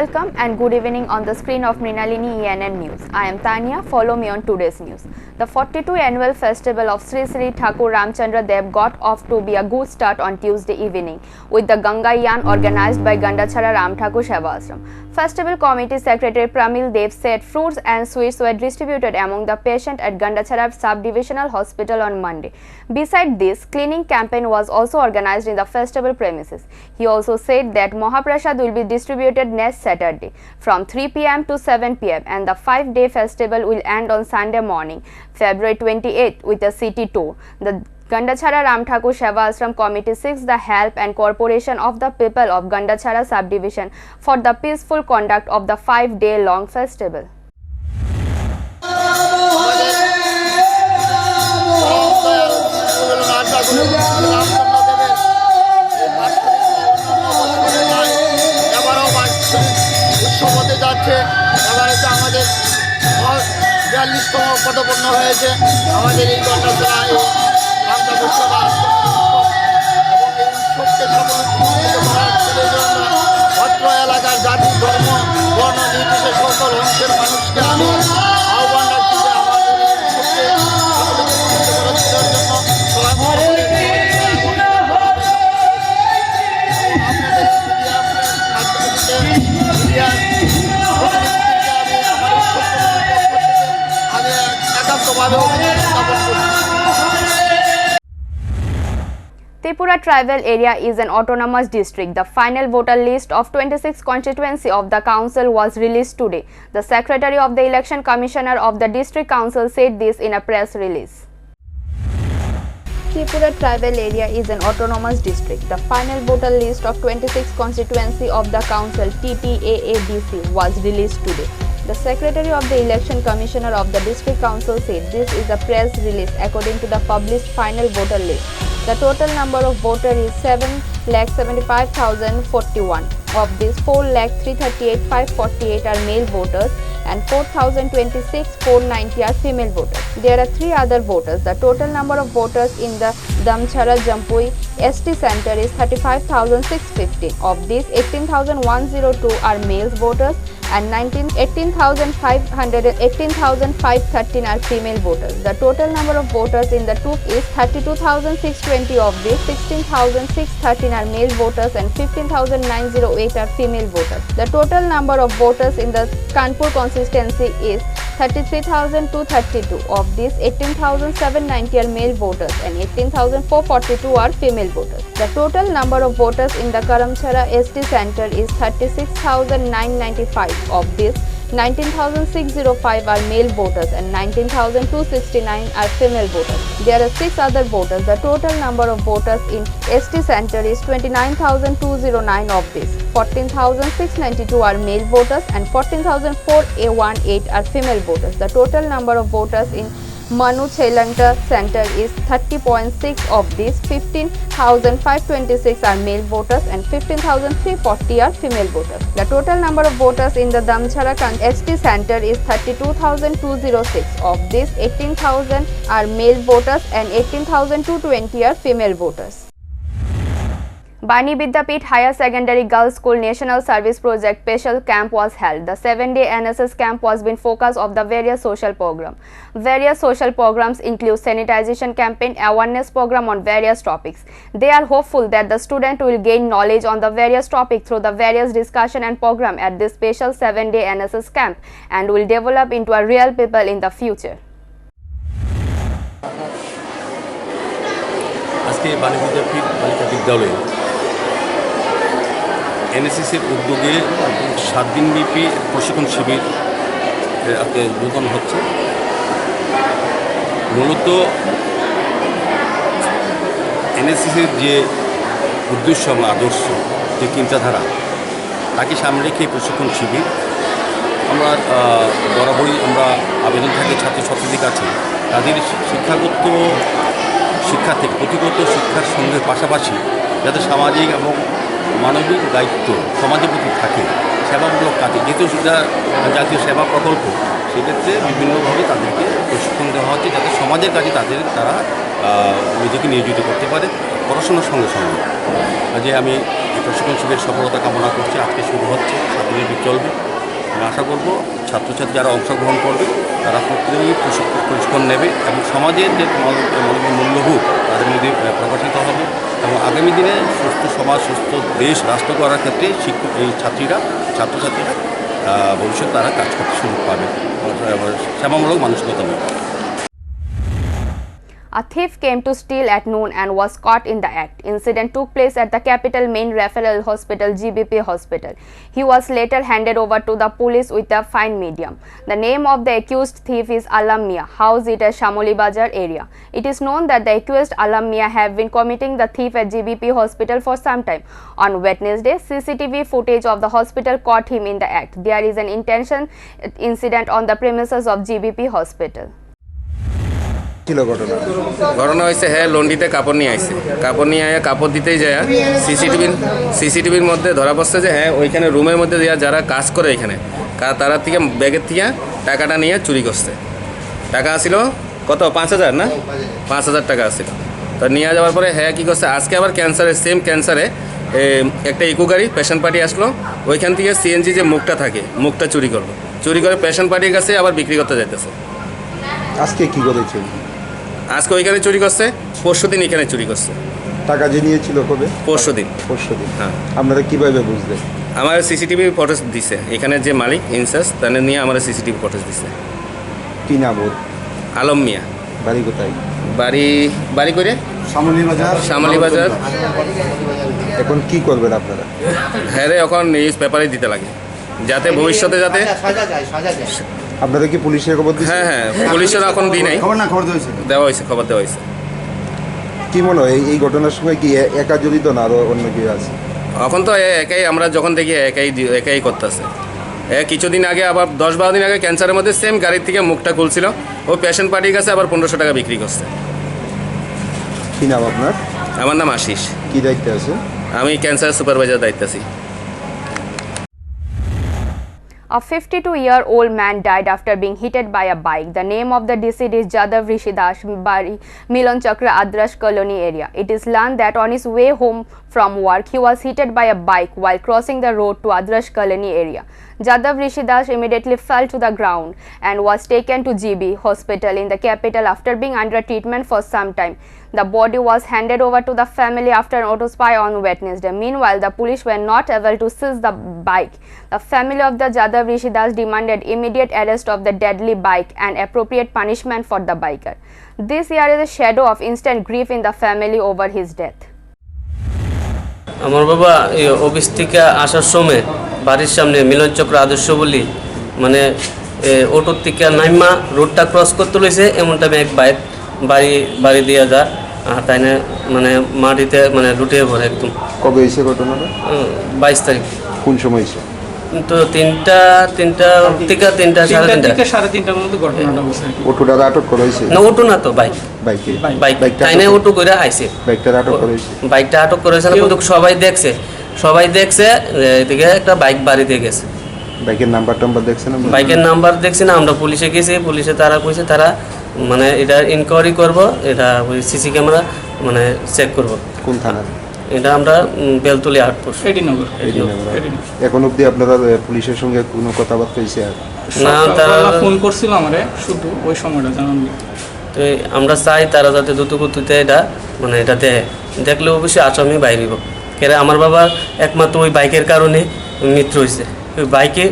Welcome and good evening on the screen of Mrinalini ENN News. I am Tanya. Follow me on today's news. The 42 annual festival of Sri Sri Thakur Ramchandra Dev got off to be a good start on Tuesday evening with the Ganga Yan organized by Gandachara Ram Thakur Seva Ashram. Festival Committee Secretary Pramil Dev said fruits and sweets were distributed among the patients at Gandachara Sub-Divisional Hospital on Monday. Besides this, cleaning campaign was also organized in the festival premises. He also said that Mahaprasad will be distributed next Saturday from 3 p.m. to 7 p.m. and the 5-day festival will end on Sunday morning, February 28 with a city tour. The Gandachara Ram Thakur Seva Ashram Committee seeks the help and cooperation of the people of Gandachara Subdivision for the peaceful conduct of the 5-day long festival. এলাকার জাতি ধর্ম বর্ণ নির্বিশেষে সকল অংশের মানুষকে আমি আহ্বান রাখছি যে আমি একান্তভাবে উদযাপন করছি। Tripura Tribal Area is an autonomous district. The final voter list of 26 constituency of the council was released today. The Secretary of the Election Commissioner of the District Council said this in a press release. Tripura Tribal Area is an autonomous district. The final voter list of 26 constituency of the council TTAADC was released today. The Secretary of the Election Commissioner of the District Council said this is a press release according to the published final voter list. The total number of voters is 7,75,041. Of this, 4,338,548 are male voters and 4,026,490 are female voters. There are 3 other voters. The total number of voters in the Damchara Jampui ST Center is 35,615. Of these, 18,102 are male voters and 18,513 are female voters. The total number of voters in the TUP is 32,620. Of these, 16,613 are male voters and 15,908 are female voters. The total number of voters in the Kanpur constituency is 33,232. Of these, 18,790 are male voters and 18,442 are female voters. The total number of voters in the Karamchara ST Center is 36,995. Of this, 19,605 are male voters and 19,269 are female voters. There are 6 other voters. The total number of voters in ST Center is 29,209. Of this, 14,692 are male voters and 14,418 are female voters. The total number of voters in Manu Chelanta Center is 30.6. Of these, 15,526 are male voters and 15,340 are female voters. The total number of voters in the Damchara ST Center is 32,206. Of these, 18,000 are male voters and 18,220 are female voters. Bani Vidyapith Higher Secondary Girls School National Service Project Special Camp was held. The 7-day NSS camp was been focus of the various social program. Various social programs include sanitization campaign, awareness program on various topics. They are hopeful that the student will gain knowledge on the various topics through the various discussion and program at this special 7-day NSS camp and will develop into a real people in the future. আজকে বাণী বিদ্যাপীঠ বালিকা বিদ্যালয়ে এনএসএসের উদ্যোগে 7 দিনব্যাপী প্রশিক্ষণ শিবির উদ্বোধন হচ্ছে। মূলত এনএসএসের যে উদ্দেশ্য এবং আদর্শ, যে চিন্তাধারা, তাকে সামনে রেখে প্রশিক্ষণ শিবির। আমরা বরাবরই আমরা আবেদন থাকি ছাত্রছাত্রীদের কাছে তাদের শিক্ষা থেকে পুঁথিগত শিক্ষার সঙ্গে পাশাপাশি যাতে সামাজিক এবং মানবিক দায়িত্ব সমাজের প্রতি থাকে, সেবামূলক কাজে, যেহেতু সেটা জাতীয় সেবা প্রকল্প, সেক্ষেত্রে বিভিন্নভাবে তাদেরকে প্রশিক্ষণ দেওয়া হচ্ছে যাতে সমাজের কাজে তারা নিজেকে নিয়োজিত করতে পারে পড়াশোনার সঙ্গে সঙ্গে। কাজে আমি এই প্রশিক্ষণ শিবিরের সফলতা কামনা করছি। আজকে শুরু হচ্ছে, 7 দিন চলবে। আমি আশা করব ছাত্রছাত্রী যারা অংশগ্রহণ করবে তারা প্রত্যেকেই প্রশিক্ষণ নেবে এবং সমাজের যে মূল্যবোধ তাদের মধ্যে প্রকাশিত হবে এবং আগামী দিনে সুস্থ সমাজ, সুস্থ দেশ, রাষ্ট্র করার ক্ষেত্রে এই ছাত্রছাত্রীরা ভবিষ্যতে তারা কাজ করতে সুযোগ পাবে, সেবামূলক মানসিকতা নেবে। A thief came to steal at noon and was caught in the act. Incident took place at the capital main referral hospital, GBP Hospital. He was later handed over to the police with a fine medium. The name of the accused thief is Alam Mia, housed at Shamoli Bazar area. It is known that the accused Alam Mia have been committing the thief at GBP Hospital for some time. On Wednesday, CCTV footage of the hospital caught him in the act. There is an intention incident on the premises of GBP Hospital. ঘটনা হয়েছে, হ্যাঁ লন্ডিতে কাপড় নিয়ে আসছে, কাপড় নিয়ে আয়া কাপড় দিতেই যায় সিসিটিভির মধ্যে ধরা পড়ছে যে হ্যাঁ ওইখানে রুমের মধ্যে যারা কাজ করে এখানে তারা থেকে ব্যাগের থেকে টাকাটা নিয়ে চুরি করছে। টাকা আসছিল কত, 5,000 না, 5,000 টাকা আসছিল। তো নিয়ে যাওয়ার পরে হ্যাঁ কী করছে, আজকে আবার সেম ক্যান্সারে একটা ইকো গাড়ি পেশেন্ট পার্টি আসলো, ওইখান থেকে সিএনজি যে মুখটা থাকে মুখটা চুরি করলো, চুরি করে পেশেন্ট পার্টির কাছে আবার বিক্রি করতে যাইতেছে। আজকে কি করেছে? আজকে ওইখানে চুরি করছে, পরশুদিন এখানে চুরি করছে। টাকা যে নিয়েছিল কবে? পরশুদিন। হ্যাঁ। আপনারা কিভাবে বুঝলেন? আমার সিসিটিভি ফুটেজ দিছে, এখানে যে মালিক ইনচার্জ তাদের নিয়ে আমার সিসিটিভি ফুটেজ দিছে। কি নাম ওর? আলম মিয়া। বাড়ি কোথায়? বাড়ি করে শ্যামলী বাজার। এখন কি করবেন আপনারা? হ্যাঁ রে, এখন নিউজ পেপারে দিতে লাগে যাতে ভবিষ্যতে যাতে। আপনারা কি পুলিশের খবর দিয়েছেন? হ্যাঁ, পুলিশের এখন দিই নাই, খবর দেওয়া হয়েছে। কি মনে হয় এই ঘটনার সময় কি একা জড়িত না আরো অন্য কেউ আছে? এখন তো একাই, আমরা যখন দেখি একাই করতেছে। কিছুদিন আগে আবার 10-12 দিন আগে ক্যান্সারের মধ্যে সেম গাড়ির থেকে মুখটা খুলছিল, ওই পেশেন্ট পার্টির কাছে আবার 1500 টাকা বিক্রি করছে। কি নাম আপনার? আমার নাম আশিস। কি দায়িত্বে আছে? আমি ক্যান্সার সুপারভাইজার দায়িত্বে আছি। A 52-year-old man died after being hit by a bike. The name of the deceased is Jadav Rishidas Bari, Milan Chakra Adrash Colony area. It is learned that on his way home from work, he was hit by a bike while crossing the road to Adrash Colony area. Jadav Rishidas immediately fell to the ground and was taken to GB Hospital in the capital after being under treatment for some time. The body was handed over to the family after an autopsy on Wednesday. Meanwhile, the police were not able to seize the bike. The family of the Jadav Rishidas demanded immediate arrest of the deadly bike and appropriate punishment for the biker. This year is a shadow of instant grief in the family over his death. আমার বাবা এই office থেকে আসার সময় বাড়ির সামনে মিলন চক্র আদর্শ বলি মানে অটোর থেকে নাইমা রোডটা ক্রস করতে লইছে, এমন টাইমে এক বাইক বাড়ি দিয়ে যা তাই না মানে মাটিতে মানে লুটিয়ে পড়ে একদম। কবে হয়েছে ঘটনাটা? 22 তারিখ। কোন সময় হয়েছে? তো তিনটা থেকে সাড়ে তিনটার মধ্যে ঘটনাটা হয়েছে। অটোটা আটক করা হয়েছে? না, অটো না তো বাইক তাই না, অটো করে আইছে। বাইকটা আটক করা হয়েছে? বাইকটা আটক করেছে না, কিন্তু সবাই দেখছে এদিকে একটা বাইক বাড়িতে গেছে। বাইকের নাম্বার দেখছেন? বাইকের নাম্বার দেখছি না, আমরা পুলিশে গেছি, পুলিশে তারা কইছে তারা মানে এটা ইনকোয়ারি করব, এটা ওই সিসি ক্যামেরা মানে চেক করব। কোন থানা? এটা আমরা বেলতলি আউটপোস্ট। এখন অবধি আপনারা পুলিশের সঙ্গে কোনো কথাবার্তা হয়েছে? না, তারা ফোন করছিল আমারে শুধু ওই সময়টা জানান। তো আমরা চাই তারা যাতে দ্রুত গতিতে এটা মানে এটা দেখলে অবশ্যই আসামি বাইরিব। কেন আমার বাবা একমাত্র ওই বাইকের কারণে মৃত্যু হয়েছে, ওই বাইকে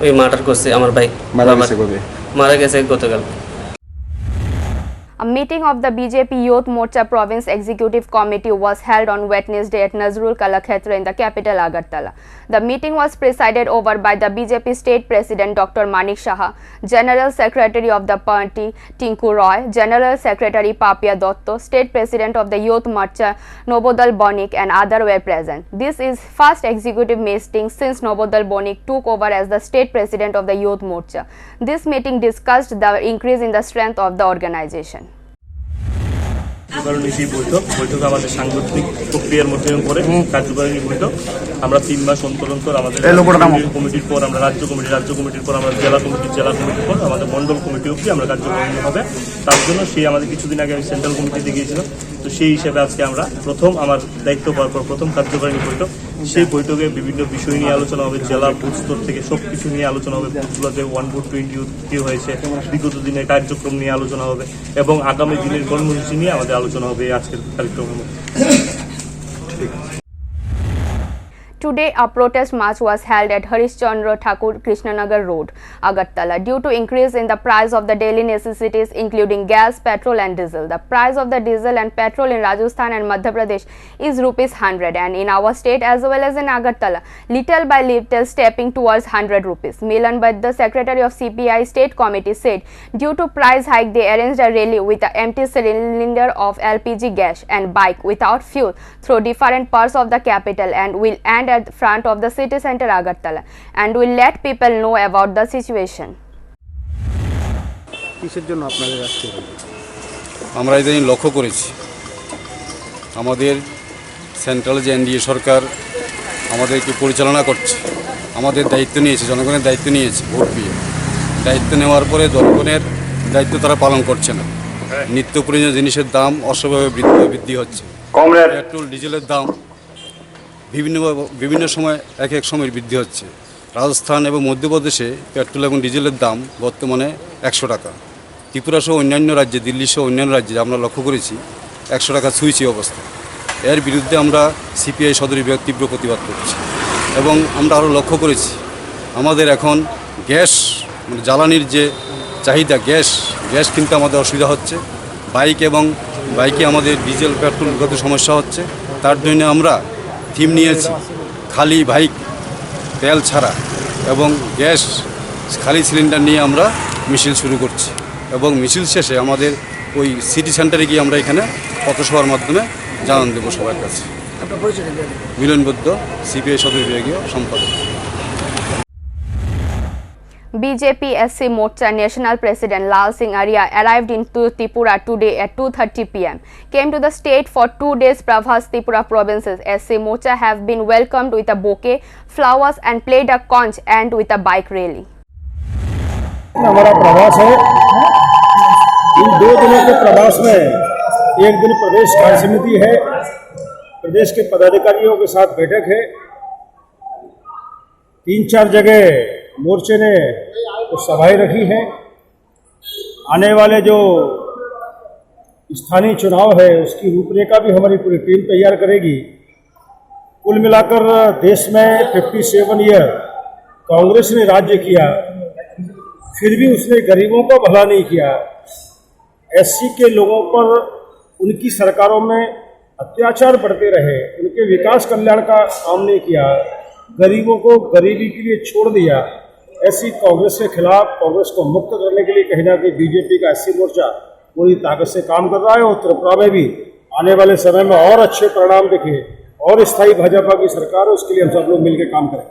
ওই মার্ডার করছে আমার বাইক। মারা গেছে গতকাল। A meeting of the BJP Youth Morcha Province Executive Committee was held on Wednesday at Nazrul Kalakshetra in the capital Agartala. The meeting was presided over by the BJP State President Dr. Manik Saha, General Secretary of the party Tinku Roy, General Secretary Papia Dotto, State President of the Youth Morcha Nobodal Bonik and others were present. This is first executive meeting since Nobodal Bonik took over as the State President of the Youth Morcha. This meeting discussed the increase in the strength of the organization. কার্যকারিণী সেই বৈঠক আমাদের সাংগঠনিক প্রক্রিয়ার মধ্যে পড়ে কার্যকারিণী বৈঠক। আমরা 3 মাস অন্তর আমাদের কমিটির পর আমরা রাজ্য কমিটির পর আমরা জেলা কমিটির পর আমাদের মন্ডল কমিটি অবধি আমরা কার্যকারিণী হবে। তার জন্য সেই আমাদের কিছুদিন আগে আমি সেন্ট্রাল কমিটিতে গিয়েছিলাম। তো সেই হিসেবে আজকে আমরা আমার দায়িত্ব পাওয়ার পর প্রথম কার্যকারিণী বৈঠক। সেই বৈঠকে বিভিন্ন বিষয় নিয়ে আলোচনা হবে, জেলা বুথ স্তর থেকে সব কিছু নিয়ে আলোচনা হবে। বুথগুলোতে 1 ভোট 20 কি হয়েছে, বিগত দিনের কার্যক্রম নিয়ে আলোচনা হবে এবং আগামী দিনের কর্মসূচি নিয়ে আমাদের আলোচনা হবে এই আজকের কার্যক্রমের মধ্যে। Today, a protest march was held at Harishchandra Thakur Krishnanagar Road, Agartala, due to increase in the price of the daily necessities including gas, petrol and diesel. The price of the diesel and petrol in Rajasthan and Madhya Pradesh is ₹100 and in our state as well as in Agartala, little by little stepping towards ₹100. Milan Bhatt, the secretary of CPI State Committee, said due to price hike they arranged a rally with an empty cylinder of LPG gas and bike without fuel through different parts of the capital and will end at the front of the city center Agartala and will let people know about the situation. কিসের জন্য আপনাদের আজকে আমরা ইদানিং লক্ষ্য করেছি আমাদের central যে এনডিএ সরকার আমাদেরকে পরিচালনা করছে, আমাদের দায়িত্ব নিয়েছে, জনগণের দায়িত্ব নিয়েছে, ভোট দিয়ে দায়িত্ব নেওয়ার পরে জনগণের দায়িত্ব তারা পালন করছে না। নিত্য প্রয়োজনীয় জিনিসের দাম অস্বাভাবিক বৃদ্ধি হচ্ছে। পেট্রোল ডিজেলের দাম বিভিন্ন সময় এক সময় বৃদ্ধি হচ্ছে। রাজস্থান এবং মধ্যপ্রদেশে পেট্রোল এবং ডিজেলের দাম বর্তমানে 100 টাকা। ত্রিপুরা সহ অন্যান্য রাজ্যে, দিল্লি সহ অন্যান্য রাজ্যে আমরা লক্ষ্য করেছি 100 টাকা ছুঁইছে অবস্থা। এর বিরুদ্ধে আমরা সিপিআই সদর বিভাগ তীব্র প্রতিবাদ করছি এবং আমরা আরও লক্ষ্য করেছি আমাদের এখন গ্যাস মানে জ্বালানির যে চাহিদা, গ্যাস কিনতে আমাদের অসুবিধা হচ্ছে। বাইকে আমাদের ডিজেল পেট্রোলগত সমস্যা হচ্ছে। তার জন্য আমরা থিম নিয়েছি খালি বাইক তেল ছাড়া এবং গ্যাস খালি সিলিন্ডার নিয়ে আমরা মিছিল শুরু করছি এবং মিছিল শেষে আমাদের ওই সিটি সেন্টারে গিয়ে আমরা এখানে পথসভার মাধ্যমে জানান দেবো সবার কাছে। মিলন বৈদ্য, সিপিআই সদর বিভাগীয় সম্পাদক। BJP SC Morcha National President Lal Singh Arya arrived in Tripura today at 2:30 p.m. Came to the state for 2 days. Pravas Tripura provinces SC Morcha have been welcomed with a bouquet, flowers and played a conch and with a bike rally. हमारा प्रवास है। इन 2 दिनों के प्रवास में एक दिन प्रदेश कार्य समिति है, प्रदेश के पदाधिकारियों के साथ बैठक है। 3-4 जगह मोर्चे ने तो सभाएं रखी हैं। आने वाले जो स्थानीय चुनाव है उसकी रूपरेखा भी हमारी पूरी टीम तैयार करेगी। कुल मिलाकर देश में 57 ईयर कांग्रेस ने राज्य किया, फिर भी उसने गरीबों का भला नहीं किया। एससी के लोगों पर उनकी सरकारों में अत्याचार बढ़ते रहे, उनके विकास कल्याण का काम नहीं किया, गरीबों को गरीबी के लिए छोड़ दिया। ऐसी कांग्रेस के खिलाफ, कांग्रेस को मुक्त करने के लिए कहीं ना कहीं बीजेपी का एससी मोर्चा पूरी ताकत से काम कर रहा है और त्रिपुरा में भी आने वाले समय में और अच्छे परिणाम दिखे और स्थायी भाजपा की सरकार है, उसके लिए हम सब लोग मिलकर काम करें।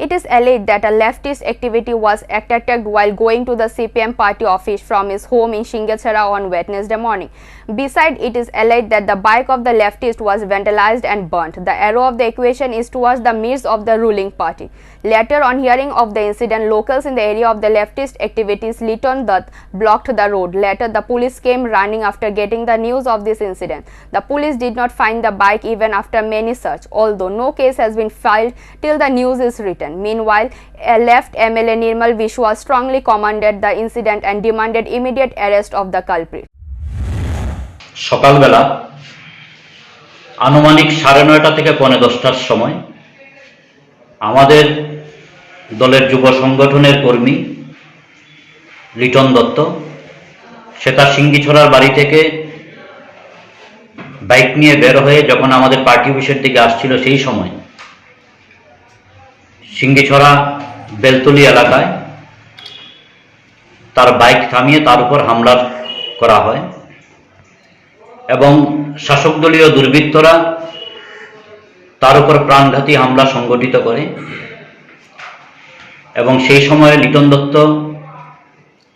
It is alleged that a leftist activity was attacked while going to the CPM party office from his home in Shingachara on Wednesday morning. Besides, it is alleged that the bike of the leftist was vandalized and burnt. The arrow of the equation is towards the midst of the ruling party. Later, on hearing of the incident, locals in the area of the leftist activities Liton Dutt blocked the road. Later, the police came running after getting the news of this incident. The police did not find the bike even after many search, although no case has been filed till the news is written. Meanwhile, a left MLA Nirmal Vishwa strongly commended the incident and demanded immediate arrest of the culprit. সকালবেলা আনুমানিক 9:30 থেকে 10:45টার সময় আমাদের দলের যুব সংগঠনের কর্মী লিটন দত্ত সে তার সিঙ্গিছড়ার বাড়ি থেকে বাইক নিয়ে বের হয়ে যখন আমাদের পার্টি অফিসের দিকে আসছিল সেই সময় সিঙ্গিছড়া বেলতলি এলাকায় তার বাইক থামিয়ে তার উপর হামলা করা হয় এবং শাসক দলীয় দুর্বৃত্তরা তার উপর প্রাণঘাতী হামলা সংগঠিত করে এবং সেই সময়ে লিটন দত্ত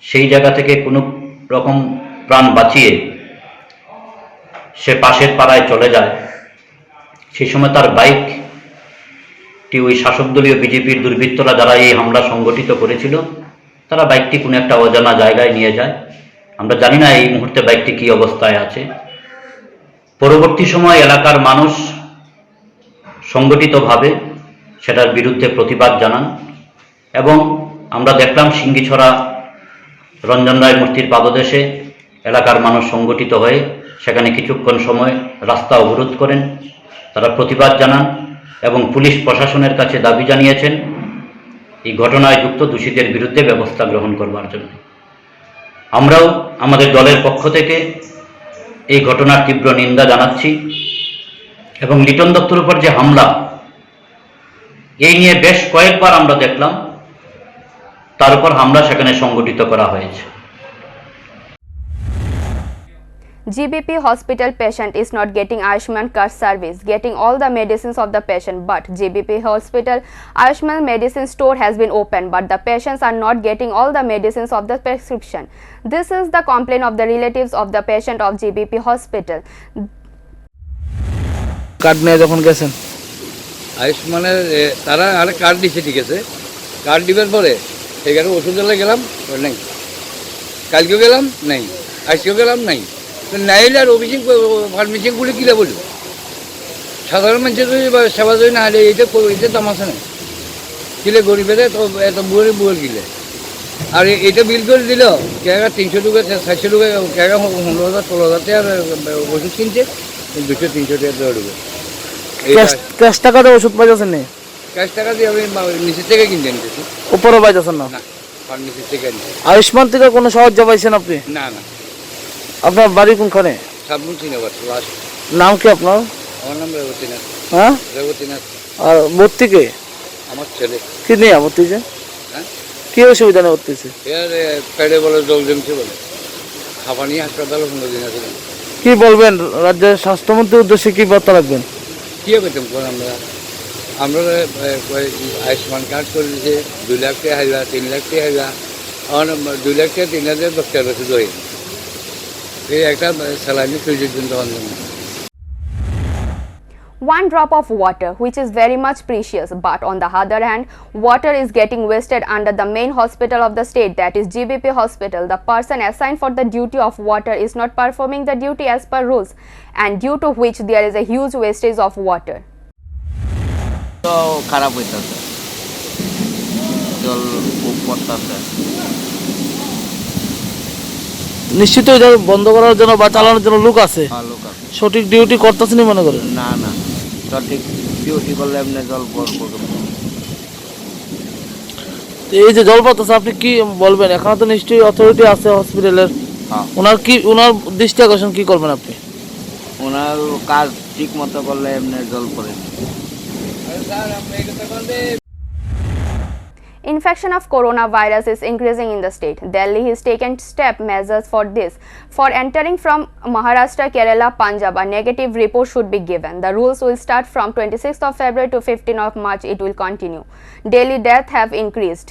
সেই জায়গা থেকে কোনো রকম প্রাণ বাঁচিয়ে সে পাশের পাড়ায় চলে যায়, সেই সময় তার বাইকটি ওই শাসক দলীয় বিজেপির দুর্বৃত্তরা যারা এই হামলা সংগঠিত করেছিল তারা বাইকটি কোনো একটা অজানা জায়গায় নিয়ে যায়। আমরা জানি না এই মুহূর্তে বাইকটি কী অবস্থায় আছে। পরবর্তী সময় এলাকার মানুষ সংগঠিতভাবে সেটার বিরুদ্ধে প্রতিবাদ জানান এবং আমরা দেখলাম সিঙ্গিছড়া রঞ্জন রায় মূর্তির পাদদেশে এলাকার মানুষ সংগঠিত হয়ে সেখানে কিছুক্ষণ সময় রাস্তা অবরোধ করেন, তারা প্রতিবাদ জানান এবং পুলিশ প্রশাসনের কাছে দাবি জানিয়েছেন এই ঘটনায় যুক্ত দোষীদের বিরুদ্ধে ব্যবস্থা গ্রহণ করবার জন্য। আমরাও আমাদের দলের পক্ষ থেকে এই ঘটনার তীব্র নিন্দা জানাচ্ছি এবং লিটন দত্তর উপর যে হামলা, এই নিয়ে বেশ কয়েকবার আমরা দেখলাম তার উপর হামলা সেখানে সংগঠিত করা হয়েছে। GBP hospital patient is not getting Ayushman card service, getting all the medicines of the patient, but GBP hospital Ayushman medicine store has been opened, but the patients are not getting all the medicines of the prescription. This is the complaint of the relatives of the patient of GBP hospital. Card নিয়ে যখন গেছেন আয়ুষ্মানের, তারা আরে card দিচ্ছে, ঠিক আছে, card দিবার পরে সেখানে ওষুধে গেলাম, নেই, কালকেও গেলাম নেই, আজকেও গেলাম নেই, নাইলে আর অফিসিং ফার্মেসিগুলি কিনে বলব, সাধারণ মানুষের সেবা যদি না হলে এইটা দাম আছে না, কিলে গরিবের এত বুয়ের কিলে, আর এটা বিল করে দিল কেগা 300 টাকা 400 টাকা, কেগা 15,000 16,000 টাকা ওষুধ কিনছে, 200-300 টাকা দেওয়া ঢুকে। ক্যাশ টাকা দিয়ে ওষুধ পাইতেছেন না? ক্যাশ টাকা দিয়ে আমি নিচের থেকে কিনতে নিতেছি, উপরে পাইতেছেন না? ফার্মেসির থেকে। আয়ুষ্মান থেকে কোনো সাহায্য পাইছেন আপনি? না না। আপনার বাড়ি কোনখানে? নাম কি আপনার? আমার নাম রেবতীনাথ। হ্যাঁ, রেবতীনাথ। আর ভর্তি কে? আমার ছেলে। কি নিয়ে ভর্তি? হ্যাঁ, কি অসুবিধা নেই ভর্তি? পেটে বলে জল জমছে বলে, হাঁপানি হাসপাতালে 15 দিন আছে। কি বলবেন রাজ্যের স্বাস্থ্যমন্ত্রীর উদ্দেশ্যে, কি বার্তা রাখবেন? কি করতাম আমরা আয়ুষ্মান কার্ড করে দিয়েছে, 2 লাখ টাকা হাইবা, 3 লাখ টাকা হাইবা, 2 লাখ টাকা 3 লাখ টাকা ডক্টর ওষুধ হয়ে One drop of water, which is very much precious, but on the other hand, water is getting wasted under the main hospital of the state, that is GBP hospital. The person assigned for the duty of water is not performing the duty as per rules, and due to which there is a huge wastage of water. তো খারাপ হইতাছে, জল খুব পড়তাছে। নিশ্চিত এটা বন্ধ করার জন্য বা চালানোর জন্য লোক আছে, সঠিক ডিউটি করতেছে না মনে করেন? না না, সঠিক ডিউটি করলে এমনি জল পড়বো। এই যে জল পড়তেছে, আপনি কি বলবেন? এখনো তো নিশ্চয়ই অথরিটি আছে হসপিটালের, ওনার দৃষ্টি আকর্ষণ কি করবেন আপনি? ওনার কাজ ঠিক মতো করলে এমনি জল পড়ে। Infection of coronavirus is increasing in the state. Delhi has taken measures for this. For entering from Maharashtra, Kerala, Punjab, a negative report should be given. The rules will start from 26th of February to 15th of March. It will continue. Daily deaths have increased.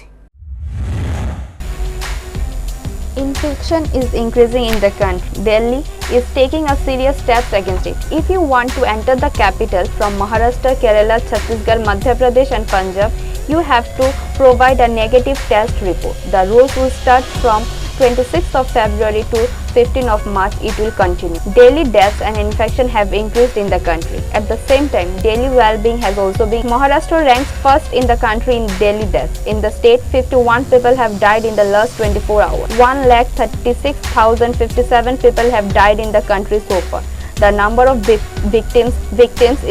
Infection is increasing in the country. Delhi is taking a serious steps against it. If you want to enter the capital from Maharashtra, Kerala, Chhattisgarh, Madhya Pradesh and Punjab, you have to provide a negative test report. The rules will start from 26th of February to 15th of March. It will continue. Daily deaths and infection have increased in the country. At the same time, daily well-being has also been. Maharashtra ranks first in the country in daily deaths. In the state, 51 people have died in the last 24 hours. 1,36,057 people have died in the country so far. The number of victims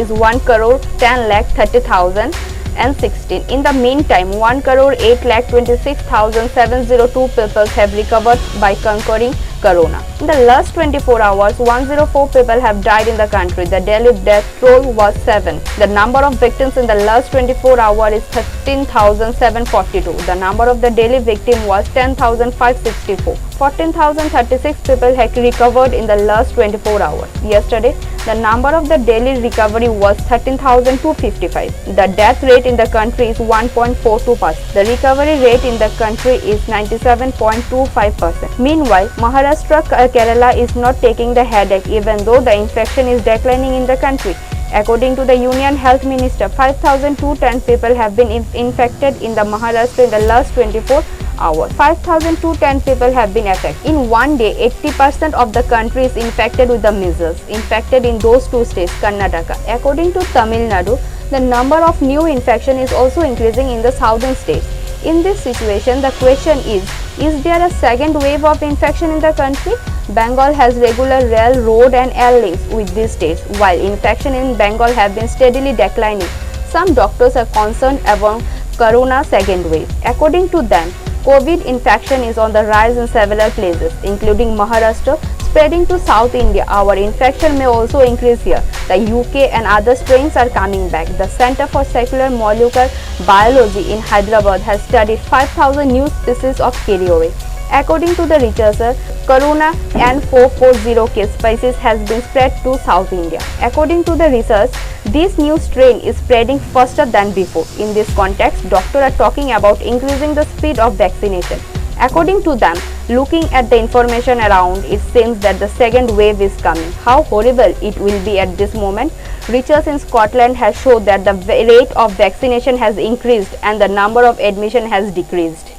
is 1,10,30,016. In the meantime, 1,08,26,702 people have recovered by conquering corona. In the last 24 hours, 104 people have died in the country. The daily death toll was 7. The number of victims in the last 24 hours is 13,742. The number of the daily victim was 10,564. 14,036 people had recovered in the last 24 hours. Yesterday, the number of the daily recovery was 13,255. The death rate in the country is 1.42%. The recovery rate in the country is 97.25%. Meanwhile, Maharashtra Maharashtra, Kerala is not taking the headache even though the infection is declining in the country. According to the Union Health Minister, 5,210 people have been infected in the Maharashtra in the last 24 hours. 5,210 people have been affected. In one day, 80% of the country is infected with the measles, infected in those two states, Karnataka. According to Tamil Nadu, the number of new infection is also increasing in the southern states. In this situation, the question is there a second wave of infection in the country? Bengal has regular rail, road and air links with these states, while infection in Bengal have been steadily declining. Some doctors are concerned about corona second wave. According to them, COVID infection is on the rise in several places, including Maharashtra, spreading to South India. Our infection may also increase here. The UK and other strains are coming back. The Center for Secular Molecular Biology in Hyderabad has studied 5,000 new species of KROA. According to the researcher, Corona N440K species has been spread to South India. According to the research, this new strain is spreading faster than before. In this context, doctors are talking about increasing the speed of vaccination. According to them, looking at the information around, it seems that the second wave is coming. How horrible it will be at this moment. Research in Scotland has shown that the rate of vaccination has increased and the number of admission has decreased.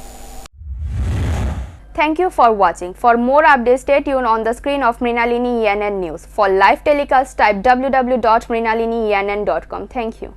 Thank you for watching. For more updates, stay tuned on the screen of Mrinalini ENN News. For live telecast, type www.mrinalinienn.com. Thank you.